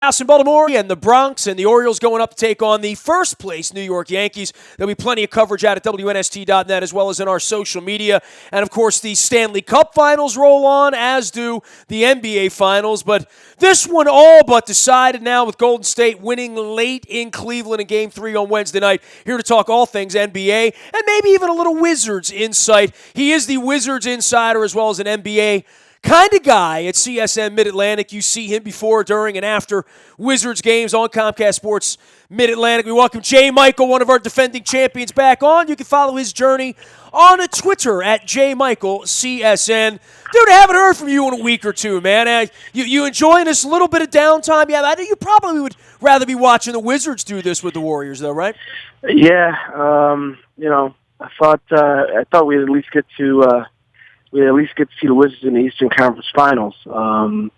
House in Baltimore and the Bronx, and the Orioles going up to take on the first place New York Yankees. There'll be plenty of coverage out at WNST.net as well as in our social media. And, of course, the Stanley Cup Finals roll on, as do the NBA Finals. But this one all but decided now with Golden State winning late in Cleveland in Game 3 on Wednesday night. Here to talk all things NBA and maybe even a little Wizards insight. He is the Wizards insider as well as an NBA kind of guy at CSN Mid-Atlantic. You see him before, during, and after Wizards games on Comcast Sports Mid-Atlantic. We welcome Jay Michael, one of our defending champions, back on. You can follow his journey on Twitter at JMichaelCSN. Dude, I haven't heard from you in a week or two, man. You enjoying this little bit of downtime? Yeah, I know you probably would rather be watching the Wizards do this with the Warriors, though, right? Yeah, I thought we'd at least get to see the Wizards in the Eastern Conference Finals to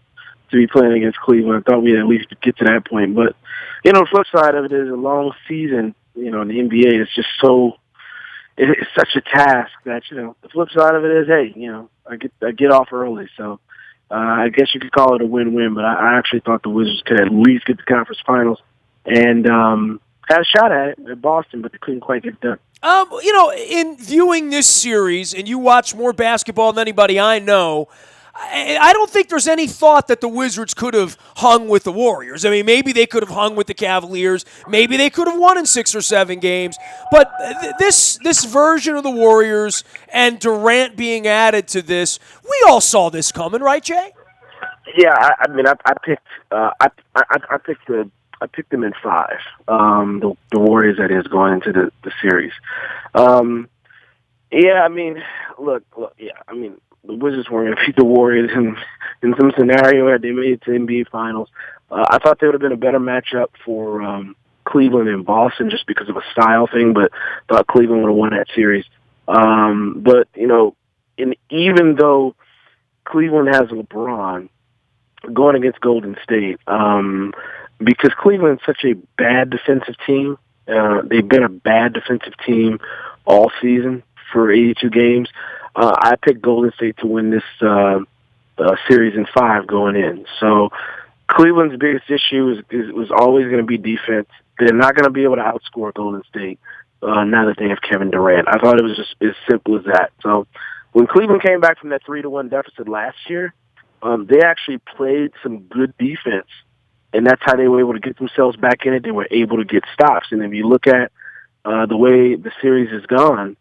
be playing against Cleveland. I thought we'd at least get to that point. But, the flip side of it is a long season, in the NBA is just it's such a task that, the flip side of it is, hey, I get off early. So I guess you could call it a win-win, but I actually thought the Wizards could at least get to the Conference Finals and had a shot at it at Boston, but they couldn't quite get it done. In viewing this series, and you watch more basketball than anybody I know, I don't think there's any thought that the Wizards could have hung with the Warriors. I mean, maybe they could have hung with the Cavaliers. Maybe they could have won in 6 or 7 games. But this version of the Warriors and Durant being added to this, we all saw this coming, right, Jay? Yeah, I picked them in 5. The Warriors, that is, going into the series. The Wizards were going to beat the Warriors in some scenario where they made it to NBA Finals. I thought they would have been a better matchup for Cleveland and Boston just because of a style thing, but thought Cleveland would have won that series. Even though Cleveland has LeBron going against Golden State, because Cleveland's such a bad defensive team, they've been a bad defensive team all season for 82 games. I picked Golden State to win this series in 5 going in. So Cleveland's biggest issue was always going to be defense. They're not going to be able to outscore Golden State now that they have Kevin Durant. I thought it was just as simple as that. So when Cleveland came back from that 3-1 deficit last year, they actually played some good defense. And that's how they were able to get themselves back in it. They were able to get stops. And if you look at the way the series has gone,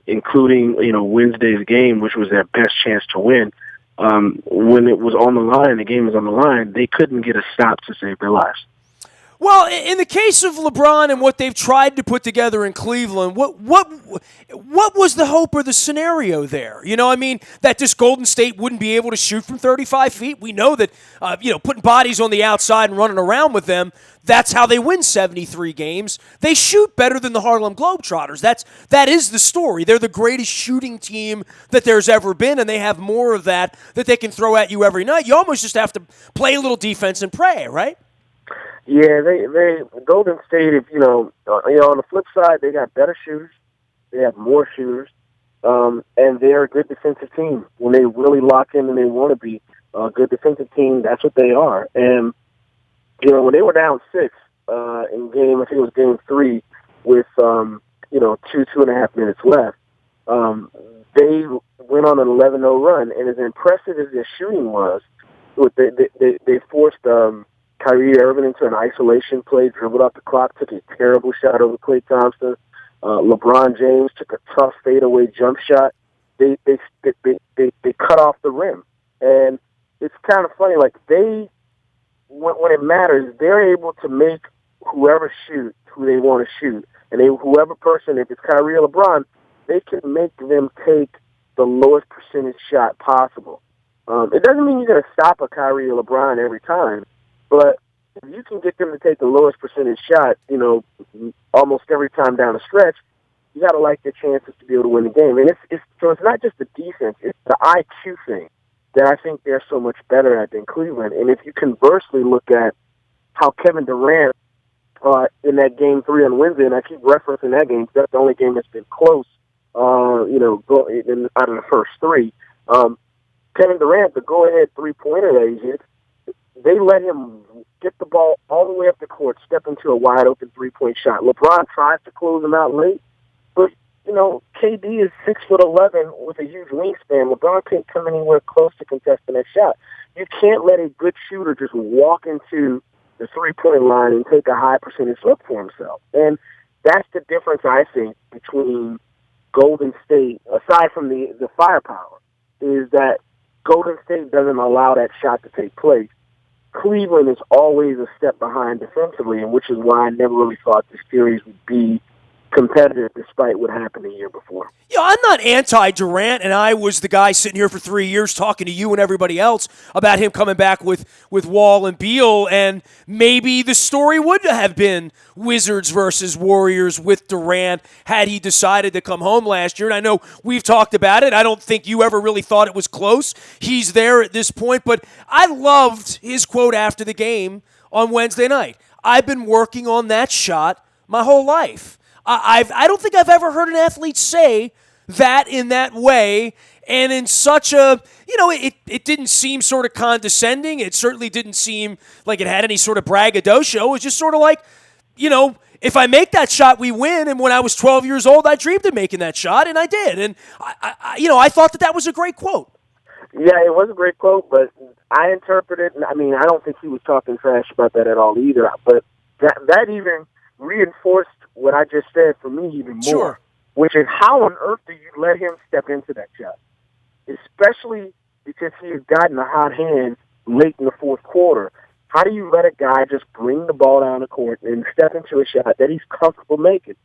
including, Wednesday's game, which was their best chance to win, when it was on the line, the game was on the line, they couldn't get a stop to save their lives. Well, in the case of LeBron and what they've tried to put together in Cleveland, what was the hope or the scenario there? That this Golden State wouldn't be able to shoot from 35 feet. We know that, putting bodies on the outside and running around with them, that's how they win 73 games. They shoot better than the Harlem Globetrotters. That is the story. They're the greatest shooting team that there's ever been, and they have more of that they can throw at you every night. You almost just have to play a little defense and pray, right? Yeah, they Golden State. If on the flip side, they got better shooters. They have more shooters, and they're a good defensive team. When they really lock in and they want to be a good defensive team, that's what they are. And when they were down 6 in game, I think it was game 3, with 2.5 minutes left, they went on an 11-0 run. And as impressive as their shooting was, they forced Kyrie Irving into an isolation play, dribbled out the clock, took a terrible shot over Klay Thompson. LeBron James took a tough fadeaway jump shot. They cut off the rim, and it's kind of funny. Like when it matters, they're able to make whoever shoot who they want to shoot, and whoever person, if it's Kyrie or LeBron, they can make them take the lowest percentage shot possible. It doesn't mean you're going to stop a Kyrie or LeBron every time. But if you can get them to take the lowest percentage shot, almost every time down the stretch, you got to like their chances to be able to win the game. And so it's not just the defense; it's the IQ thing that I think they're so much better at than Cleveland. And if you conversely look at how Kevin Durant in that game 3 on Wednesday, and I keep referencing that game because that's the only game that's been close, out of the first 3. Kevin Durant, the go-ahead three-pointer that he hit, they let him get the ball all the way up the court, step into a wide-open three-point shot. LeBron tries to close him out late, but, KD is 6'11" with a huge wingspan. LeBron can't come anywhere close to contesting that shot. You can't let a good shooter just walk into the three-point line and take a high percentage look for himself. And that's the difference, I think, between Golden State, aside from the firepower, is that Golden State doesn't allow that shot to take place. Cleveland is always a step behind defensively, and which is why I never really thought this series would be competitive despite what happened the year before. Yeah, I'm not anti-Durant, and I was the guy sitting here for 3 years talking to you and everybody else about him coming back with Wall and Beal, and maybe the story would have been Wizards versus Warriors with Durant had he decided to come home last year. And I know we've talked about it. I don't think you ever really thought it was close. He's there at this point, but I loved his quote after the game on Wednesday night. I've been working on that shot my whole life. I don't think I've ever heard an athlete say that in that way, and in such a, it didn't seem sort of condescending. It certainly didn't seem like it had any sort of braggadocio. It was just sort of like, if I make that shot, we win. And when I was 12 years old, I dreamed of making that shot, and I did. And, I thought that was a great quote. Yeah, it was a great quote, but I interpreted, I don't think he was talking trash about that at all either. But that even reinforced what I just said for me even more, sure. Which is how on earth do you let him step into that shot? Especially because he has gotten a hot hand late in the fourth quarter. How do you let a guy just bring the ball down the court and step into a shot that he's comfortable making?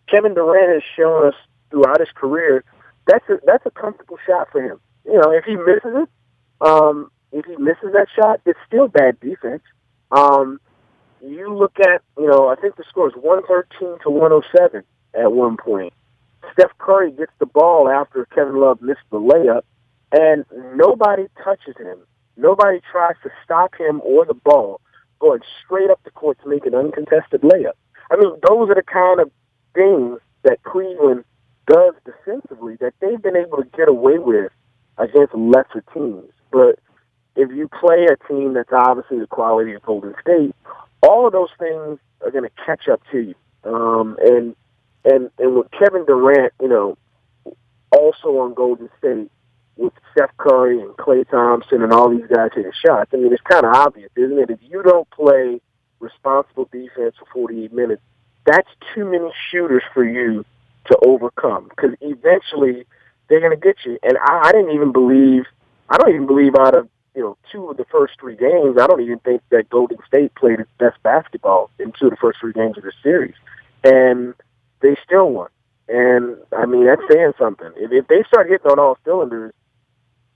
Kevin Durant has shown us throughout his career that's a comfortable shot for him. If he misses that shot, it's still bad defense. You look at, I think the score is 113-107 at one point. Steph Curry gets the ball after Kevin Love missed the layup, and nobody touches him. Nobody tries to stop him or the ball going straight up the court to make an uncontested layup. Those are the kind of things that Cleveland does defensively that they've been able to get away with against lesser teams. But if you play a team that's obviously the quality of Golden State, all of those things are going to catch up to you. And with Kevin Durant, also on Golden State, with Steph Curry and Klay Thompson and all these guys hitting shots, it's kind of obvious, isn't it? If you don't play responsible defense for 48 minutes, that's too many shooters for you to overcome, because eventually they're going to get you. And I don't even believe out of two of the first three games, I don't even think that Golden State played its best basketball in two of the first three games of the series. And they still won. And, that's saying something. If they start hitting on all cylinders,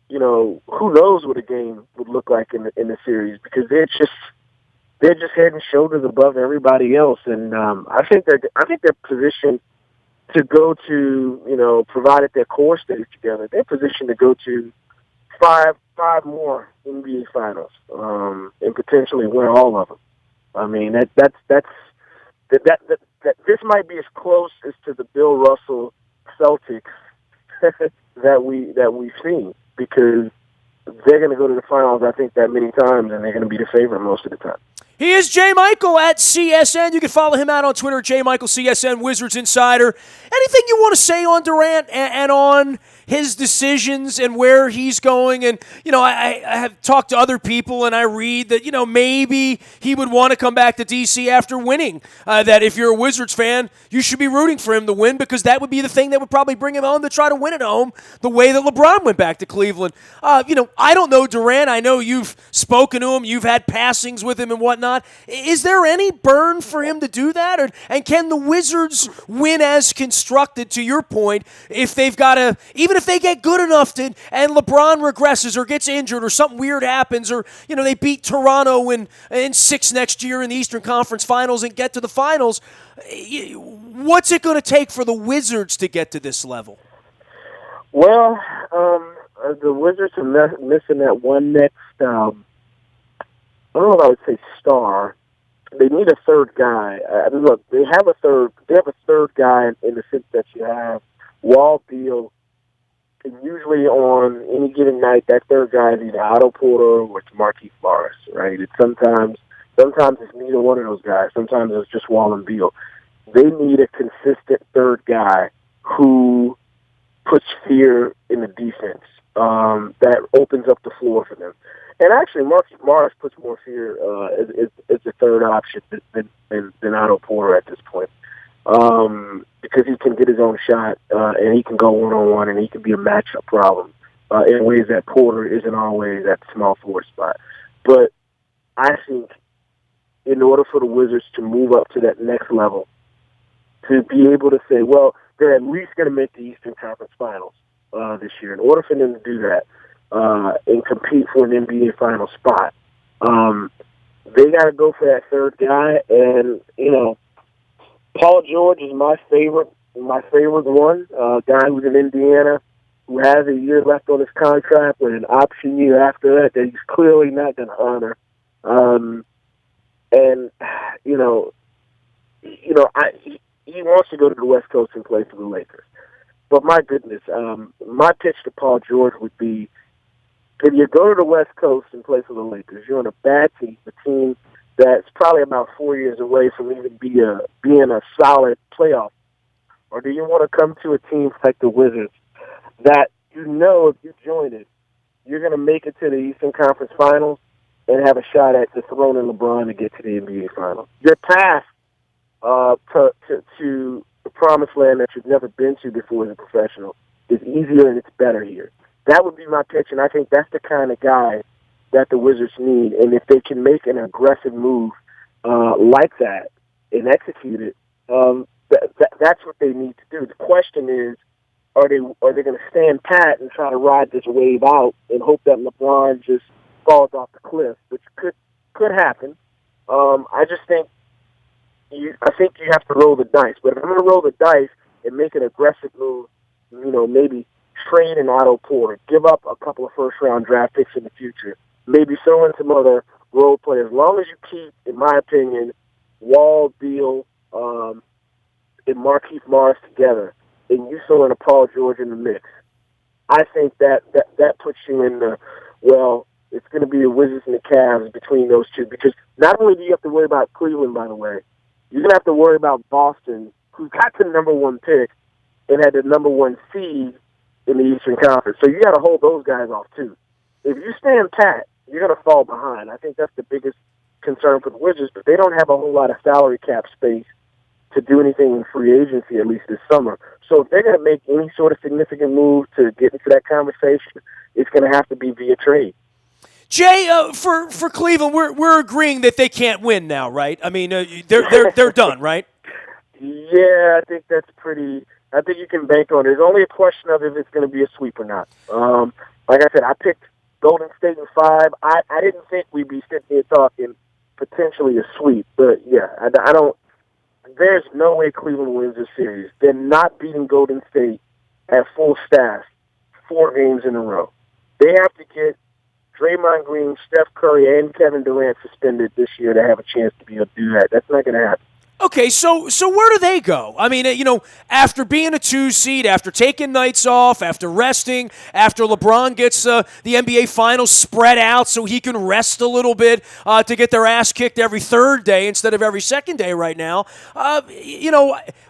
who knows what a game would look like in the series, because they're just head and shoulders above everybody else. And I think they're positioned to go to, provided their core stays together, they're positioned to go to five more NBA finals, and potentially win all of them. That this might be as close as to the Bill Russell Celtics that we've seen, because they're going to go to the finals, I think, that many times, and they're going to be the favorite most of the time. He is J. Michael at CSN. You can follow him out on Twitter, J. Michael CSN, Wizards Insider. Anything you want to say on Durant and on his decisions and where he's going? And, I have talked to other people, and I read that, maybe he would want to come back to D.C. after winning. That if you're a Wizards fan, you should be rooting for him to win, because that would be the thing that would probably bring him home to try to win at home the way that LeBron went back to Cleveland. I don't know Durant. I know you've spoken to him. You've had passings with him and whatnot. Is there any burn for him to do that? And can the Wizards win as constructed, to your point, if they've got to, even if they get good enough to, and LeBron regresses or gets injured or something weird happens, or, they beat Toronto in 6 next year in the Eastern Conference Finals and get to the finals, what's it going to take for the Wizards to get to this level? Well, the Wizards are missing that one next, I don't know if I would say star. They need a third guy. Look, they have a third guy in the sense that you have Wall, Beal, and usually on any given night, that third guy is either Otto Porter or it's Marquise Morris, right? It's sometimes Sometimes it's neither one of those guys. Sometimes it's just Wall and Beal. They need a consistent third guy who puts fear in the defense, that opens up the floor for them. And actually, Marcus Morris puts more fear as the third option than Otto Porter at this point, because he can get his own shot, and he can go one-on-one, and he can be a matchup problem in ways that Porter isn't always at the small forward spot. But I think in order for the Wizards to move up to that next level, to be able to say, well, they're at least going to make the Eastern Conference Finals this year. In order for them to do that and compete for an NBA final spot, they got to go for that third guy. And Paul George is my favorite one. Guy who's in Indiana, who has a year left on his contract with an option year after that he's clearly not going to honor. He wants to go to the West Coast and play for the Lakers. But my goodness, my pitch to Paul George would be, if you go to the West Coast and play for the Lakers, you're on a bad team, a team that's probably about 4 years away from even being a solid playoff. Or do you want to come to a team like the Wizards that if you join it, you're going to make it to the Eastern Conference Finals and have a shot at dethroning LeBron to get to the NBA Finals? Your path to the promised land that you've never been to before as a professional is easier and it's better here. That would be my pitch, and I think that's the kind of guy that the Wizards need. And if they can make an aggressive move like that and execute it, that's what they need to do. The question is, are they going to stand pat and try to ride this wave out and hope that LeBron just falls off the cliff, which could happen. I just think you have to roll the dice. But if I'm going to roll the dice and make an aggressive move, maybe trade an Otto Porter, give up a couple of first-round draft picks in the future, maybe throw in some other role players. As long as you keep, in my opinion, Wall, Beal, and Markieff Morris together, and you throw in a Paul George in the mix, I think that puts you in the, it's going to be the Wizards and the Cavs between those two. Because not only do you have to worry about Cleveland, by the way, you're going to have to worry about Boston, who got the number one pick and had the number one seed in the Eastern Conference. So you got to hold those guys off, too. If you stand pat, you're going to fall behind. I think that's the biggest concern for the Wizards, but they don't have a whole lot of salary cap space to do anything in free agency, at least this summer. So if they're going to make any sort of significant move to get into that conversation, it's going to have to be via trade. Jay, for Cleveland, we're agreeing that they can't win now, right? I mean, they're done, right? Yeah, I think that's pretty. I think you can bank on it. It's only a question of if it's going to be a sweep or not. Like I said, I picked Golden State in 5. I didn't think we'd be sitting here talking potentially a sweep, but yeah, I don't. There's no way Cleveland wins this series. They're not beating Golden State at full staff 4 games in a row. They have to get Draymond Green, Steph Curry, and Kevin Durant suspended this year to have a chance to be able to do that. That's not going to happen. Okay, so where do they go? I mean, after being a 2 seed, after taking nights off, after resting, after LeBron gets the NBA Finals spread out so he can rest a little bit to get their ass kicked every third day instead of every second day right now,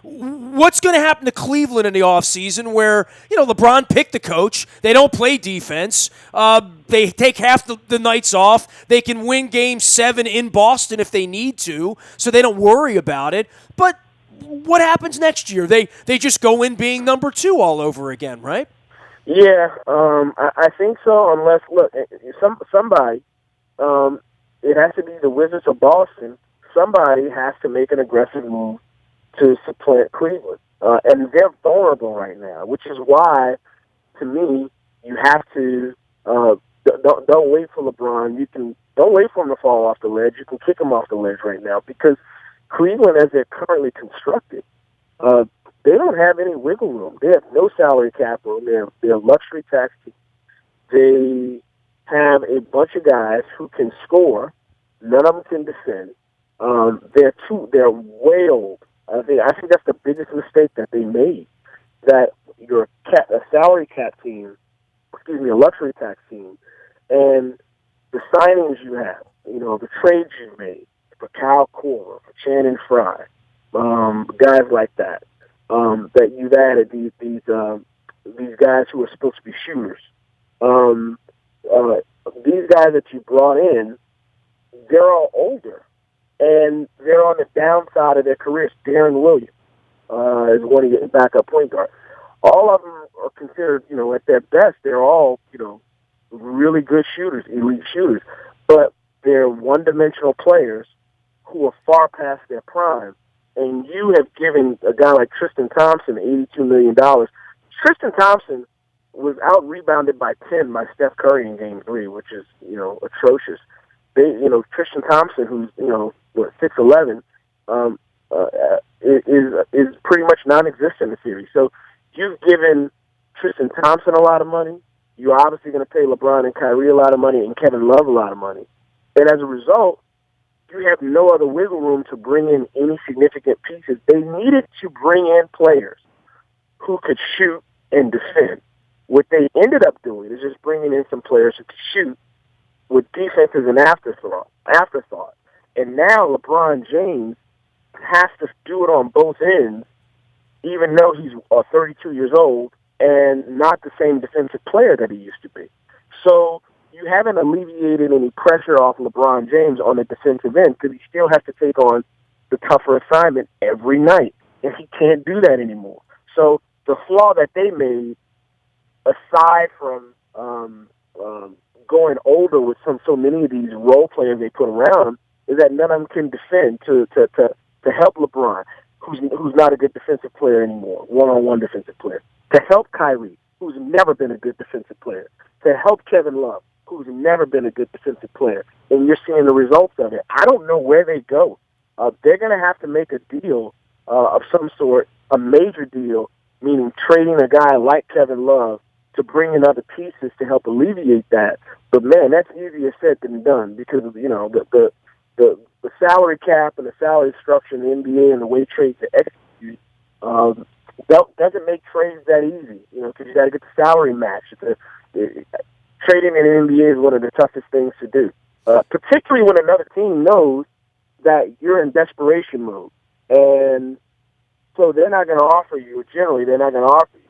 what's going to happen to Cleveland in the offseason where, LeBron picked the coach, they don't play defense, they take half the nights off, they can win Game 7 in Boston if they need to, so they don't worry about it. But what happens next year? They just go in being number 2 all over again, right? Yeah, I think so. Unless somebody, it has to be the Wizards or Boston. Somebody has to make an aggressive move to supplant Cleveland, and they're vulnerable right now, which is why, to me, you have to don't wait for LeBron. Don't wait for him to fall off the ledge. You can kick him off the ledge right now because Cleveland, as they're currently constructed, they don't have any wiggle room. They have no salary cap room. They're luxury tax team. They have a bunch of guys who can score. None of them can defend. They're way old. I think that's the biggest mistake that they made. That you're a salary cap team, a luxury tax team, and the signings you have, the trades you made, Kyle Korver, Channing Frye, guys like that, that you've added these guys who are supposed to be shooters. These guys that you brought in, they're all older, and they're on the downside of their careers. Darren Williams is one of your backup point guard. All of them are considered, at their best, they're all, really good shooters, elite shooters. But they're one-dimensional players who are far past their prime. And you have given a guy like Tristan Thompson $82 million. Tristan Thompson was out-rebounded by 10 by Steph Curry in Game 3, which is, atrocious. Tristan Thompson, who's, 6'11", is pretty much non-existent in the series. So you've given Tristan Thompson a lot of money. You're obviously going to pay LeBron and Kyrie a lot of money and Kevin Love a lot of money. And as a result, you have no other wiggle room to bring in any significant pieces. They needed to bring in players who could shoot and defend. What they ended up doing is just bringing in some players who could shoot with defense as an afterthought. And now LeBron James has to do it on both ends, even though he's 32 years old and not the same defensive player that he used to be. So you haven't alleviated any pressure off LeBron James on the defensive end because he still has to take on the tougher assignment every night, and he can't do that anymore. So the flaw that they made, aside from going older with so many of these role players they put around him, is that none of them can defend to help LeBron, who's not a good defensive player anymore, one-on-one defensive player, to help Kyrie, who's never been a good defensive player, to help Kevin Love, who's never been a good defensive player, and you're seeing the results of it. I don't know where they go. They're going to have to make a deal of some sort, a major deal, meaning trading a guy like Kevin Love to bring in other pieces to help alleviate that. But, man, that's easier said than done because of, the salary cap and the salary structure in the NBA and the way trades are executed doesn't make trades that easy, because you got to get the salary match. Trading in the NBA is one of the toughest things to do, particularly when another team knows that you're in desperation mode. And so they're not going to offer you, generally, they're not going to offer you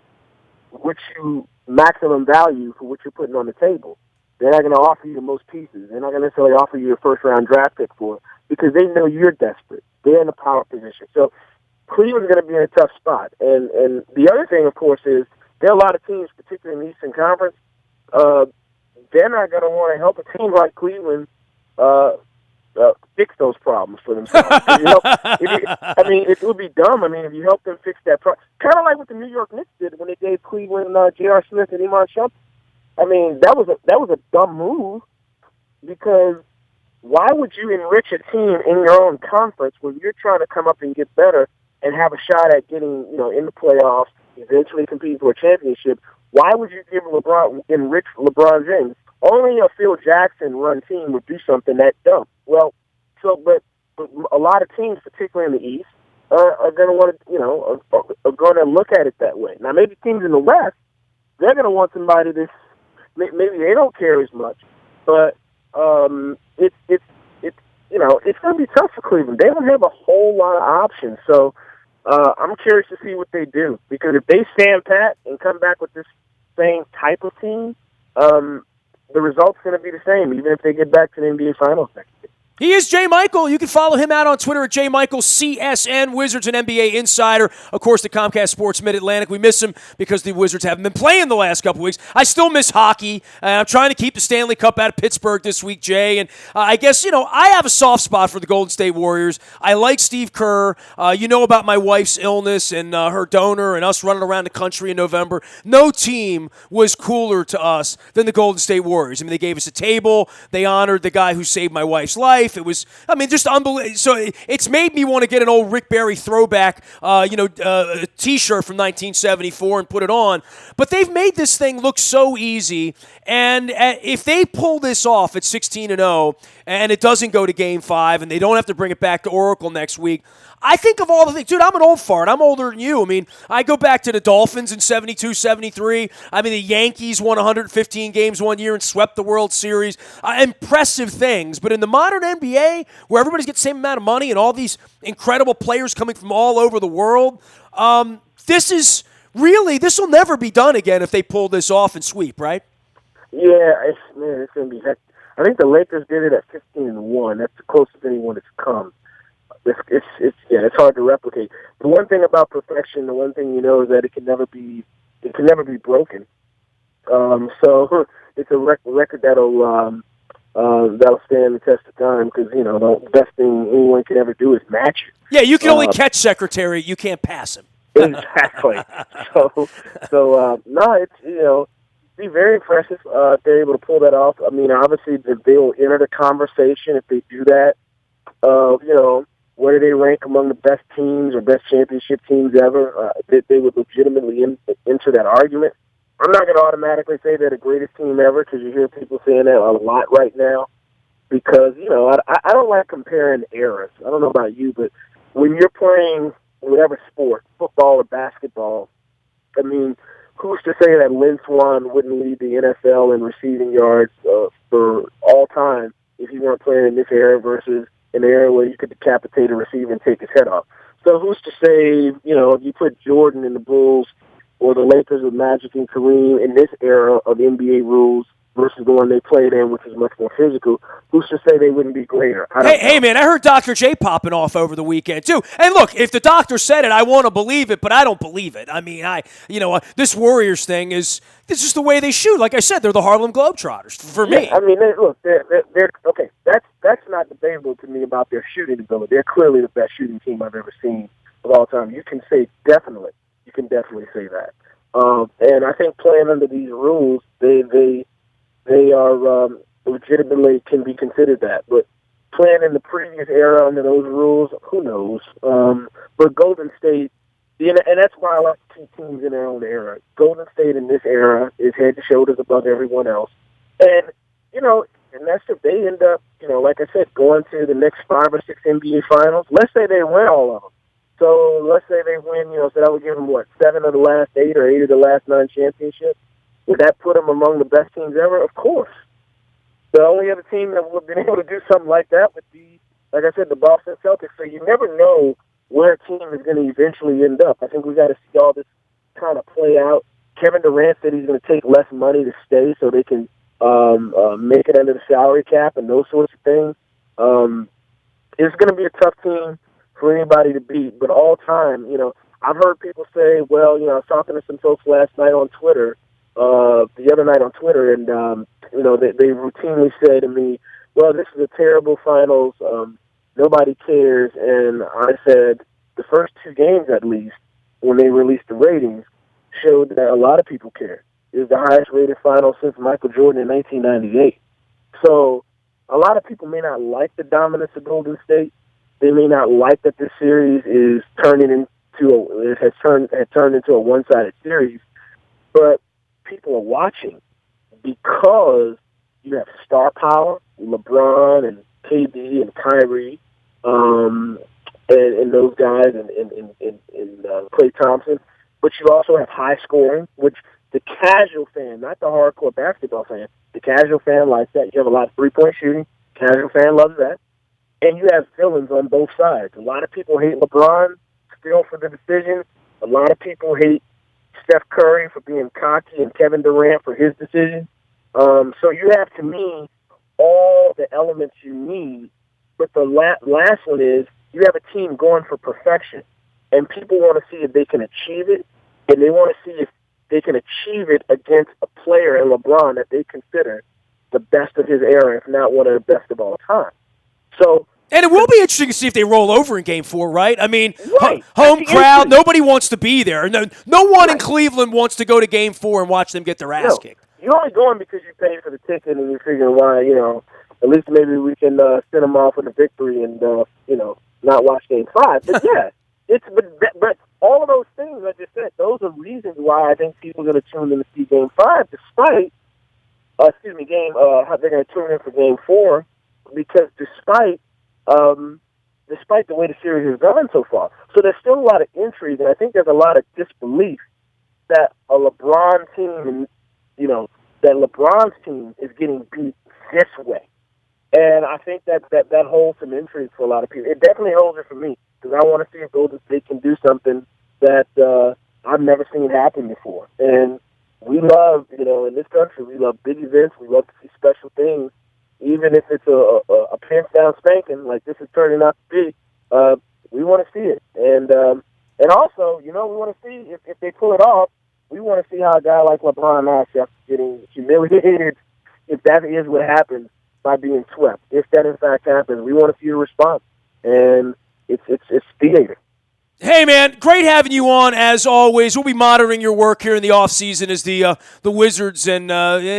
what you maximum value for what you're putting on the table. They're not going to offer you the most pieces. They're not going to necessarily offer you a first-round draft pick for it because they know you're desperate. They're in a power position. So Cleveland's going to be in a tough spot. And the other thing, of course, is there are a lot of teams, particularly in the Eastern Conference, they're not going to want to help a team like Cleveland fix those problems for themselves. It would be dumb. If you help them fix that problem, kind of like what the New York Knicks did when they gave Cleveland J.R. Smith and Iman Shumpert. That was a dumb move because why would you enrich a team in your own conference when you're trying to come up and get better and have a shot at getting in the playoffs, eventually competing for a championship? Why would you enrich LeBron James? Only a Phil Jackson run team would do something that dumb. Well, but a lot of teams, particularly in the East, are going to want to are going to look at it that way. Now, maybe teams in the West, they're going to want somebody that's maybe they don't care as much, but it's going to be tough for Cleveland. They don't have a whole lot of options, so I'm curious to see what they do because if they stand pat and come back with this same type of team, the result's going to be the same, even if they get back to the NBA Finals next year. He is Jay Michael. You can follow him out on Twitter at JMichaelCSN, Wizards and NBA Insider. Of course, the Comcast Sports Mid-Atlantic. We miss him because the Wizards haven't been playing the last couple weeks. I still miss hockey. I'm trying to keep the Stanley Cup out of Pittsburgh this week, Jay. And I guess, I have a soft spot for the Golden State Warriors. I like Steve Kerr. You know about my wife's illness and her donor and us running around the country in November. No team was cooler to us than the Golden State Warriors. They gave us a table. They honored the guy who saved my wife's life. It was, just unbelievable. So it's made me want to get an old Rick Barry throwback, T-shirt from 1974 and put it on. But they've made this thing look so easy. And if they pull this off at 16-0 and it doesn't go to Game 5, and they don't have to bring it back to Oracle next week, I think of all the things. Dude, I'm an old fart. I'm older than you. I mean, I go back to the Dolphins in 72, 73. I mean, the Yankees won 115 games one year and swept the World Series. Impressive things. But in the modern NBA, where everybody's getting the same amount of money and all these incredible players coming from all over the world, this will never be done again if they pull this off and sweep, right? Yeah, it's going to be heck. I think the Lakers did it at 15-1. That's the closest anyone has come. It's hard to replicate. The one thing about perfection, the one thing you know is that it can never be broken. So it's a record that'll stand the test of time because the best thing anyone can ever do is match it. Yeah, you can only catch Secretary. You can't pass him. Exactly. No, it's be very impressive if they're able to pull that off. I mean, obviously they'll enter the conversation if they do that. Where do they rank among the best teams or best championship teams ever? They would legitimately enter that argument. I'm not going to automatically say they're the greatest team ever because you hear people saying that a lot right now because, I don't like comparing eras. I don't know about you, but when you're playing whatever sport, football or basketball, I mean, who's to say that Lynn Swann wouldn't lead the NFL in receiving yards for all time if he weren't playing in this era versus an era where you could decapitate a receiver and take his head off. So who's to say, if you put Jordan in the Bulls or the Lakers with Magic and Kareem in this era of NBA rules versus the one they played in, which is much more physical, who's to say they wouldn't be greater? Hey, man, I heard Dr. J popping off over the weekend, too. And look, if the doctor said it, I want to believe it, but I don't believe it. I mean, this Warriors thing is just the way they shoot. Like I said, they're the Harlem Globetrotters for me. I mean, they're okay. That's not debatable to me about their shooting ability. They're clearly the best shooting team I've ever seen of all time. You can definitely say that. And I think playing under these rules, they are legitimately can be considered that. But playing in the previous era under those rules, who knows? But Golden State, and that's why I like two teams in their own era. Golden State in this era is head and shoulders above everyone else. And, and that's if they end up, like I said, going to the next 5 or 6 NBA finals. Let's say they win all of them. So let's say they win, so that would give them, 7 of the last 8 or 8 of the last 9 championships. Would that put them among the best teams ever? Of course. The only other team that would have been able to do something like that would be, like I said, the Boston Celtics. So you never know where a team is going to eventually end up. I think we got to see all this kind of play out. Kevin Durant said he's going to take less money to stay so they can make it under the salary cap and those sorts of things. It's going to be a tough team for anybody to beat. But all time, I've heard people say, well, I was talking to some folks last night on Twitter, the other night on Twitter, and, they routinely say to me, well, this is a terrible finals. Nobody cares. And I said the first 2 games, at least, when they released the ratings, showed that a lot of people care. It was the highest-rated final since Michael Jordan in 1998. So a lot of people may not like the dominance of Golden State. They may not like that this series is has turned into a one-sided series. But people are watching because you have star power, LeBron and KD and Kyrie, and those guys, and Klay Thompson. But you also have high scoring, which the casual fan, not the hardcore basketball fan, the casual fan likes that. You have a lot of three-point shooting. Casual fan loves that. And you have villains on both sides. A lot of people hate LeBron still for the decision. A lot of people hate Steph Curry for being cocky and Kevin Durant for his decision. So you have, to me, all the elements you need. But the last one is you have a team going for perfection. And people want to see if they can achieve it. And they want to see if they can achieve it against a player in LeBron that they consider the best of his era, if not one of the best of all time. So, and it will be interesting to see if they roll over in Game 4, right? I mean, right. Home crowd, nobody wants to be there. No one right. in Cleveland wants to go to Game 4 and watch them get their ass kicked. You're only going because you paid for the ticket and you're figuring why, at least maybe we can send them off with a victory and, not watch Game 5. But, yeah, but all of those things I just said, those are reasons why I think people are going to tune in to see Game 5, despite, how they're going to tune in for Game 4, because despite the way the series has gone so far. So there's still a lot of intrigue, and I think there's a lot of disbelief that a LeBron team, and that LeBron's team is getting beat this way. And I think that holds some intrigue for a lot of people. It definitely holds it for me, because I want to see if Golden State can do something that I've never seen happen before. And we love, in this country, we love big events. We love to see special things. Even if it's a pants down spanking like this is turning out to be, we want to see it. And also, we want to see if they pull it off. We want to see how a guy like LeBron acts after getting humiliated, if that is what happens by being swept. If that in fact happens, we want to see a response. And it's theater. Hey, man, great having you on, as always. We'll be monitoring your work here in the offseason as the Wizards and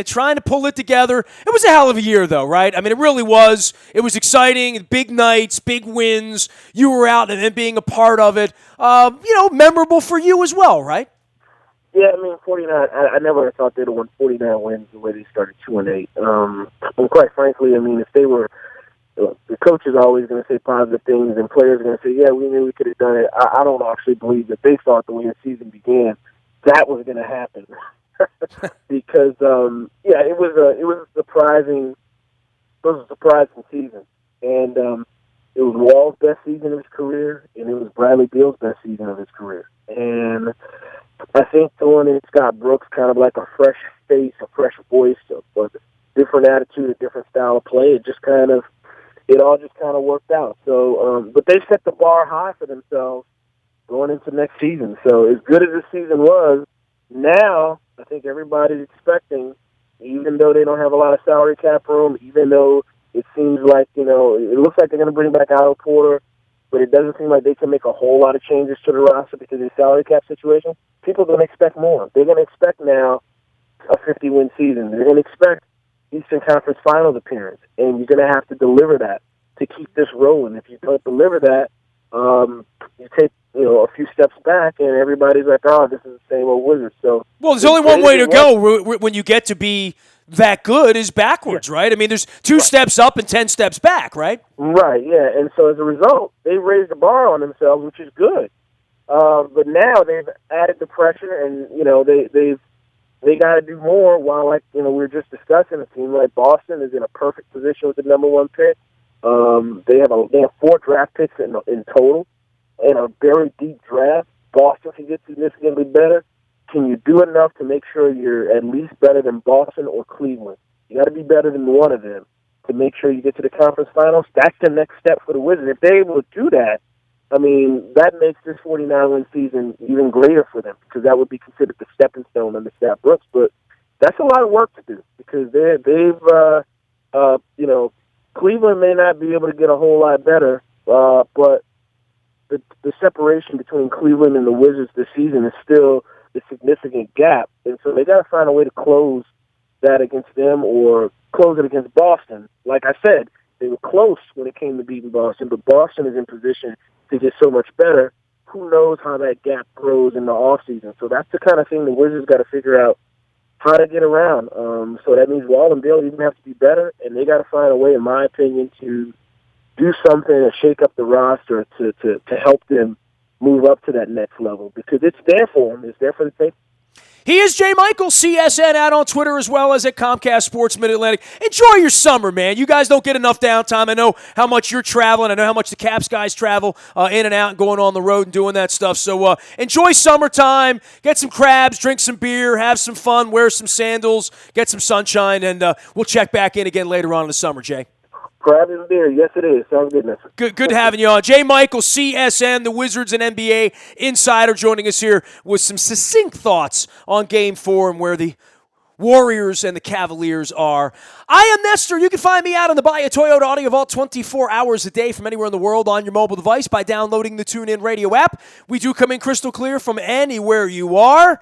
trying to pull it together. It was a hell of a year, though, right? I mean, it really was. It was exciting, big nights, big wins. You were out and being a part of it. Memorable for you as well, right? Yeah, I mean, 49, I never thought they'd have won 49 wins the way they started 2-8. And quite frankly, I mean, if they were... The coach is always going to say positive things, and players are going to say, yeah, we knew we could have done it. I don't actually believe that they thought the way the season began that was going to happen. Because, it was a surprising season. And it was Wall's best season of his career, and it was Bradley Beal's best season of his career. And I think throwing in Scott Brooks kind of like a fresh face, a fresh voice, a different attitude, a different style of play, it all just kind of worked out. So, but they set the bar high for themselves going into next season. So as good as this season was, now I think everybody's expecting, even though they don't have a lot of salary cap room, even though it seems like, it looks like they're going to bring back Otto Porter, but it doesn't seem like they can make a whole lot of changes to the roster because of the salary cap situation. People are going to expect more. They're going to expect now a 50-win season. They're going to expect Eastern Conference Finals appearance, and you're going to have to deliver that to keep this rolling. If you don't deliver that, you take a few steps back, and everybody's like, "Oh, this is the same old Wizards." So, well, there's only one way to go when you get to be that good is backwards, right? I mean, there's two steps up and 10 steps back, right? Right. Yeah, and so as a result, they raised the bar on themselves, which is good. But now they've added the pressure, and they got to do more. While, we were just discussing, a team like Boston is in a perfect position with the number one pick. They have 4 draft picks in total, and a very deep draft. Boston can get significantly better. Can you do enough to make sure you're at least better than Boston or Cleveland? You got to be better than one of them to make sure you get to the conference finals. That's the next step for the Wizards. If they're able to do that, I mean, that makes this 49-win season even greater for them, because that would be considered the stepping stone under Scott Brooks. But that's a lot of work to do, because Cleveland may not be able to get a whole lot better, but the separation between Cleveland and the Wizards this season is still a significant gap, and so they got to find a way to close that against them or close it against Boston. Like I said, they were close when it came to beating Boston, but Boston is in position to get so much better. Who knows how that gap grows in the offseason? So that's the kind of thing the Wizards got to figure out how to get around. So that means Wall and Beal even have to be better, and they got to find a way, in my opinion, to do something to shake up the roster to help them move up to that next level, because it's there for them. It's there for the tape. He is Jay Michael, CSN, out on Twitter as well as at Comcast Sports Mid-Atlantic. Enjoy your summer, man. You guys don't get enough downtime. I know how much you're traveling. I know how much the Caps guys travel in and out and going on the road and doing that stuff. So enjoy summertime. Get some crabs, drink some beer, have some fun, wear some sandals, get some sunshine, and we'll check back in again later on in the summer, Jay. Crab and beer. Yes, it is. Sounds good, Nestor. Good having you on. Jay Michael, CSN, the Wizards and NBA insider, joining us here with some succinct thoughts on Game 4 and where the Warriors and the Cavaliers are. I am Nestor. You can find me out on the Buy a Toyota Audio Vault 24 hours a day from anywhere in the world on your mobile device by downloading the TuneIn Radio app. We do come in crystal clear from anywhere you are.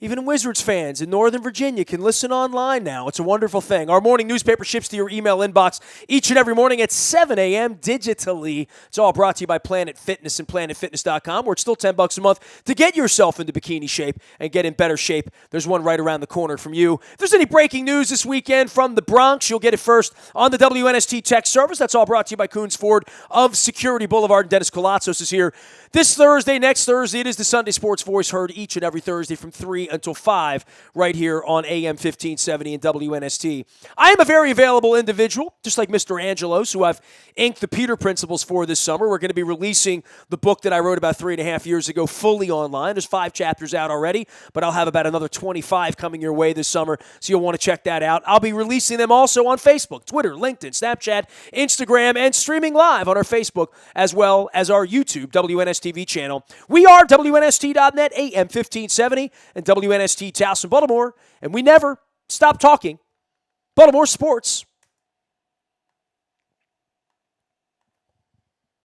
Even Wizards fans in Northern Virginia can listen online now. It's a wonderful thing. Our morning newspaper ships to your email inbox each and every morning at 7 a.m. digitally. It's all brought to you by Planet Fitness and PlanetFitness.com, where it's still $10 a month to get yourself into bikini shape and get in better shape. There's one right around the corner from you. If there's any breaking news this weekend from the Bronx, you'll get it first on the WNST text service. That's all brought to you by Coons Ford of Security Boulevard. And Dennis Colatzos is here this Thursday, next Thursday. It is the Sunday Sports Voice, heard each and every Thursday from 3 until 5 right here on AM 1570 and WNST. I am a very available individual, just like Mr. Angelos, who I've inked the Peter Principles for this summer. We're going to be releasing the book that I wrote about 3.5 years ago fully online. There's 5 chapters out already, but I'll have about another 25 coming your way this summer, so you'll want to check that out. I'll be releasing them also on Facebook, Twitter, LinkedIn, Snapchat, Instagram, and streaming live on our Facebook as well as our YouTube WNSTV channel. We are WNST.net, AM 1570, and WNST Towson, Baltimore, and we never stop talking Baltimore sports.